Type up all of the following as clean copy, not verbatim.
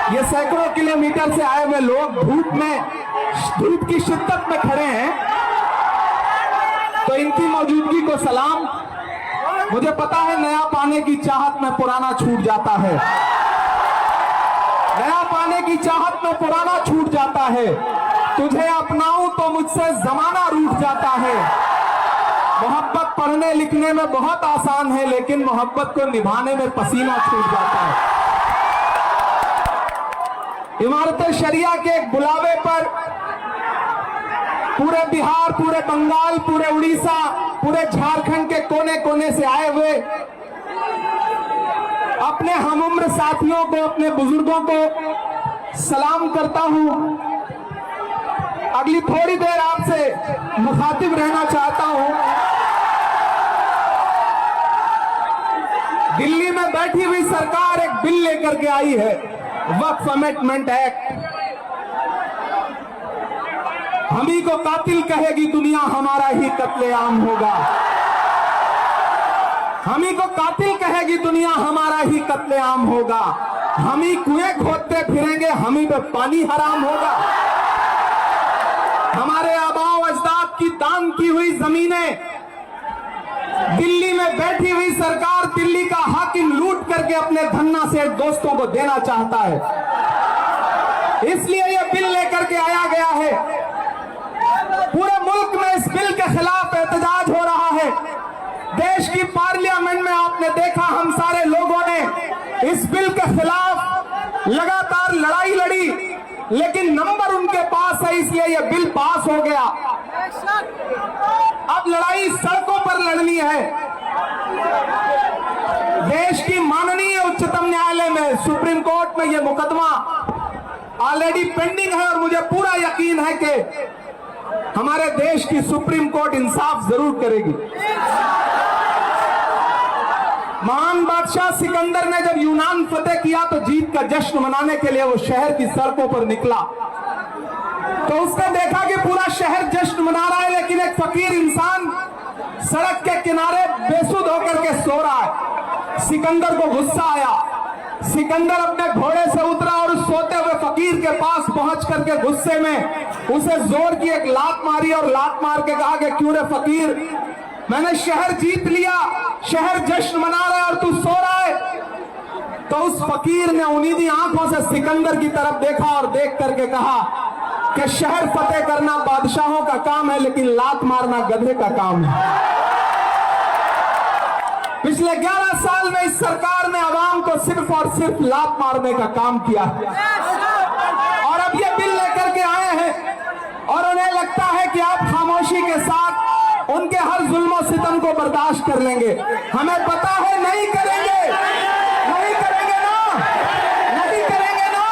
ये सैकड़ों किलोमीटर से आए हुए लोग धूप की शिद्दत में खड़े हैं, तो इनकी मौजूदगी को सलाम। मुझे पता है नया पाने की चाहत में पुराना छूट जाता है, नया पाने की चाहत में पुराना छूट जाता है। तुझे अपनाऊं तो मुझसे जमाना रूठ जाता है। मोहब्बत पढ़ने लिखने में बहुत आसान है, लेकिन मोहब्बत को निभाने में पसीना छूट जाता है। इमारत शरिया के एक बुलावे पर पूरे बिहार, पूरे बंगाल, पूरे उड़ीसा, पूरे झारखंड के कोने कोने से आए हुए अपने हमउम्र साथियों को, अपने बुजुर्गों को सलाम करता हूं। अगली थोड़ी देर आपसे मुखातिब रहना चाहता हूं। दिल्ली में बैठी हुई सरकार एक बिल लेकर के आई है, वक्फ अमेंडमेंट एक्ट। हम ही को कातिल कहेगी दुनिया, हमारा ही कत्लेआम होगा। हम ही को कातिल कहेगी दुनिया, हमारा ही कत्लेआम होगा। हम ही कुएं खोदते फिरेंगे, हम ही पे पानी हराम होगा। हमारे आबाओ अजदाद की दान की हुई जमीनें दिल्ली में बैठी हुई सरकार, दिल्ली का हाकिम लूट करके अपने धन्ना से दोस्तों को देना चाहता है। इसलिए यह बिल लेकर के आया गया है। पूरे मुल्क में इस बिल के खिलाफ एहतजाज हो रहा है। देश की पार्लियामेंट में आपने देखा, हम सारे लोगों ने इस बिल के खिलाफ लगातार लड़ाई लड़ी, लेकिन नंबर उनके पास है, इसलिए यह बिल पास हो गया। अब लड़ाई सड़कों पर लड़नी है। देश की माननीय उच्चतम न्यायालय में, सुप्रीम कोर्ट में यह मुकदमा ऑलरेडी पेंडिंग है, और मुझे पूरा यकीन है कि हमारे देश की सुप्रीम कोर्ट इंसाफ जरूर करेगी। महान बादशाह सिकंदर ने जब यूनान फतेह किया तो जीत का जश्न मनाने के लिए वो शहर की सड़कों पर निकला, तो उसने देखा कि पूरा शहर जश्न मना रहा है, लेकिन एक फकीर इंसान सड़क के किनारे बेसुध होकर के सो रहा है। सिकंदर को गुस्सा आया। सिकंदर अपने घोड़े से उतरा और उस सोते हुए फकीर के पास पहुंच करके गुस्से में उसे जोर की एक लात मारी, और लात मार के कहा कि क्यों रे फकीर, मैंने शहर जीत लिया, शहर जश्न मना रहा है और तू सो रहा है। तो उस फकीर ने उन्नीदी आंखों से सिकंदर की तरफ देखा और देख करके कहा कि शहर फतेह करना बादशाहों का काम है, लेकिन लात मारना गधे का काम है। पिछले 11 साल में इस सरकार ने आवाम को सिर्फ और सिर्फ लात मारने का काम किया है, और अब ये बिल लेकर के आए हैं, और उन्हें लगता है कि आप खामोशी के साथ उनके हर जुल्म सितम को बर्दाश्त कर लेंगे। हमें पता है नहीं करेंगे, नहीं करेंगे ना, नहीं करेंगे ना।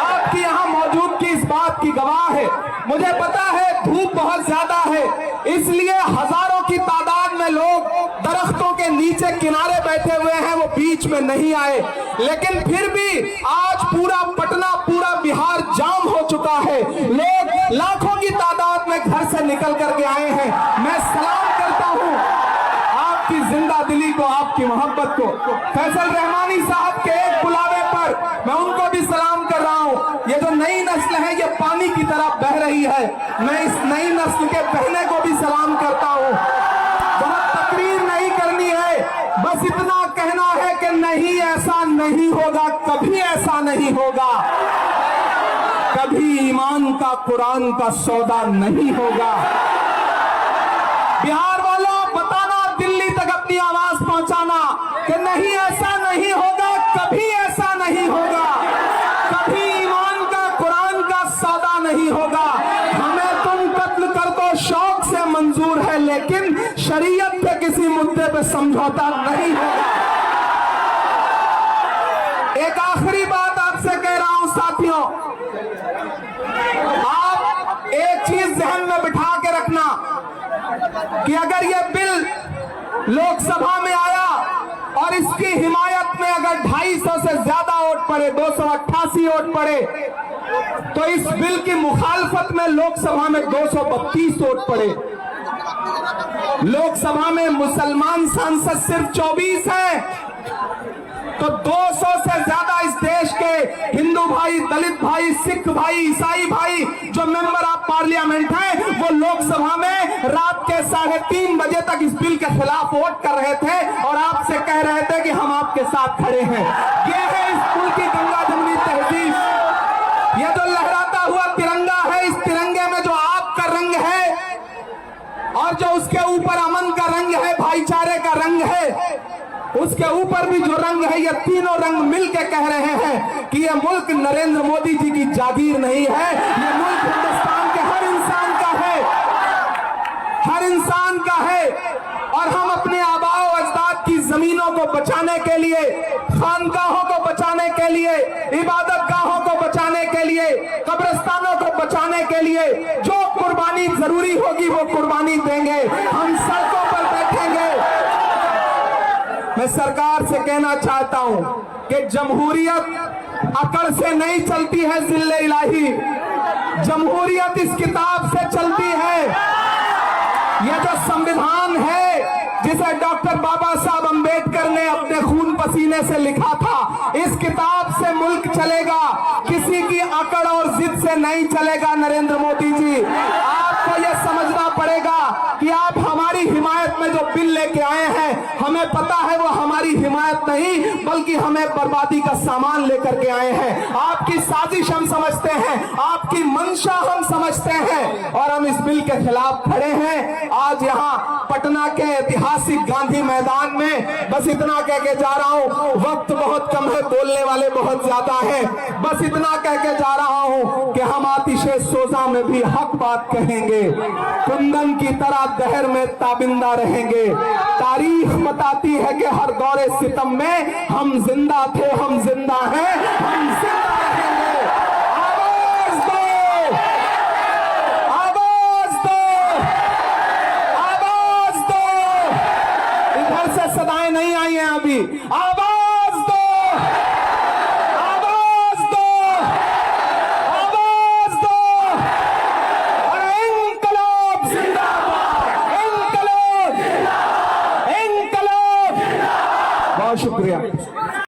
आपकी यहाँ मौजूदगी इस बात की गवाह है। मुझे पता है धूप बहुत ज्यादा है, इसलिए हजारों की तादाद में लोग दरख्तों के नीचे किनारे बैठे हुए हैं, वो बीच में नहीं आए, लेकिन फिर भी आज पूरा पटना, पूरा बिहार जाम हो चुका है। लोग लाखों की तादाद में घर से निकल करके आए हैं। मैं सलाम करता हूं आपकी जिंदा दिली को, आपकी मोहब्बत को। फैसल रहमानी साहब के एक बुलावे पर मैं उनको भी सलाम कर रहा हूं। ये जो नई नस्ल है, ये पानी की तरह बह रही है। मैं इस नई नस्ल के बहने को भी सलाम करता हूं। बहुत तकरीर नहीं करनी है, बस इतना कहना है कि नहीं, ऐसा नहीं होगा, कभी ऐसा नहीं होगा, कभी ईमान का कुरान का सौदा नहीं होगा। बिहार वालों, बताना, दिल्ली तक अपनी आवाज पहुंचाना कि नहीं, ऐसा नहीं होगा, कभी ऐसा नहीं होगा, कभी ईमान का कुरान का सौदा नहीं होगा। हमें तुम कत्ल कर दो शौक से मंजूर है, लेकिन शरीयत पे किसी मुद्दे पे समझौता नहीं होगा। एक आखिरी बात आपसे कह रहा हूं साथियों, आप एक चीज जहन में बिठा के रखना कि अगर ये बिल लोकसभा में आया और इसकी हिमायत में अगर 250 से ज्यादा वोट पड़े, 288 वोट पड़े, तो इस बिल की मुखालफत में लोकसभा में 232 वोट पड़े। लोकसभा में मुसलमान सांसद सिर्फ 24 हैं, तो 200 से ज्यादा इस देश के हिंदू भाई, दलित भाई, सिख भाई, ईसाई भाई जो मेंबर ऑफ पार्लियामेंट हैं, वो लोकसभा में रात के 3:30 बजे तक इस बिल के खिलाफ वोट कर रहे थे और आपसे कह रहे थे कि हम आपके साथ खड़े हैं। ये है इस कुल की गंगा जमुनी तहजीब। ये जो लहराता हुआ तिरंगा है, इस तिरंगे में जो आपका रंग है और जो उसके ऊपर अमन का रंग है, भाईचारे का रंग है, उसके ऊपर भी जो रंग है, ये तीनों रंग मिलके कह रहे हैं कि ये मुल्क नरेंद्र मोदी जी की जागीर नहीं है, ये मुल्क हिंदुस्तान के हर इंसान का है, हर इंसान का है। और हम अपने आबाओ अजदाद की जमीनों को बचाने के लिए, खानगाहों को बचाने के लिए, इबादत गाहों को बचाने के लिए, कब्रिस्तानों को बचाने के लिए जो कुर्बानी जरूरी होगी वो कुर्बानी देंगे। हम सड़कों पर बैठेंगे। मैं सरकार से कहना चाहता हूं कि जमहूरियत अकड़ से नहीं चलती है जिल्ले इलाही, जमहूरियत इस किताब से चलती है। यह जो संविधान है जिसे डॉक्टर बाबा साहब अंबेडकर ने अपने खून पसीने से लिखा था, इस किताब से मुल्क चलेगा, किसी की अकड़ और जिद से नहीं चलेगा। नरेंद्र मोदी जी, आपको यह समझना पड़ेगा कि आप हमारी हिमायत में जो बिल लेके आए हैं, हमें पता है वो हमारी हिमायत नहीं बल्कि हमें बर्बादी का सामान लेकर के आए हैं। आपकी साजिश हम समझते हैं, आपकी मंशा हम समझते हैं और हम इस बिल के खिलाफ खड़े हैं। आज यहाँ पटना के ऐतिहासिक गांधी मैदान में बस इतना कह के जा रहा हूँ, वक्त बहुत कम है, बोलने वाले बहुत ज्यादा हैं। बस इतना कह के जा रहा हूँ कि हम आतिशे सोजा में भी हक बात कहेंगे, कुंदन की तरह दहर में ताबिंदा रहेंगे। तारीख बताती है कि हर दौरे सितम में हम जिंदा थे, हम जिंदा हैं, हम जिंदा रहेंगे। आवाज दो, आवाज दो, आवाज दो। इधर से सदाएं नहीं आई हैं अभी।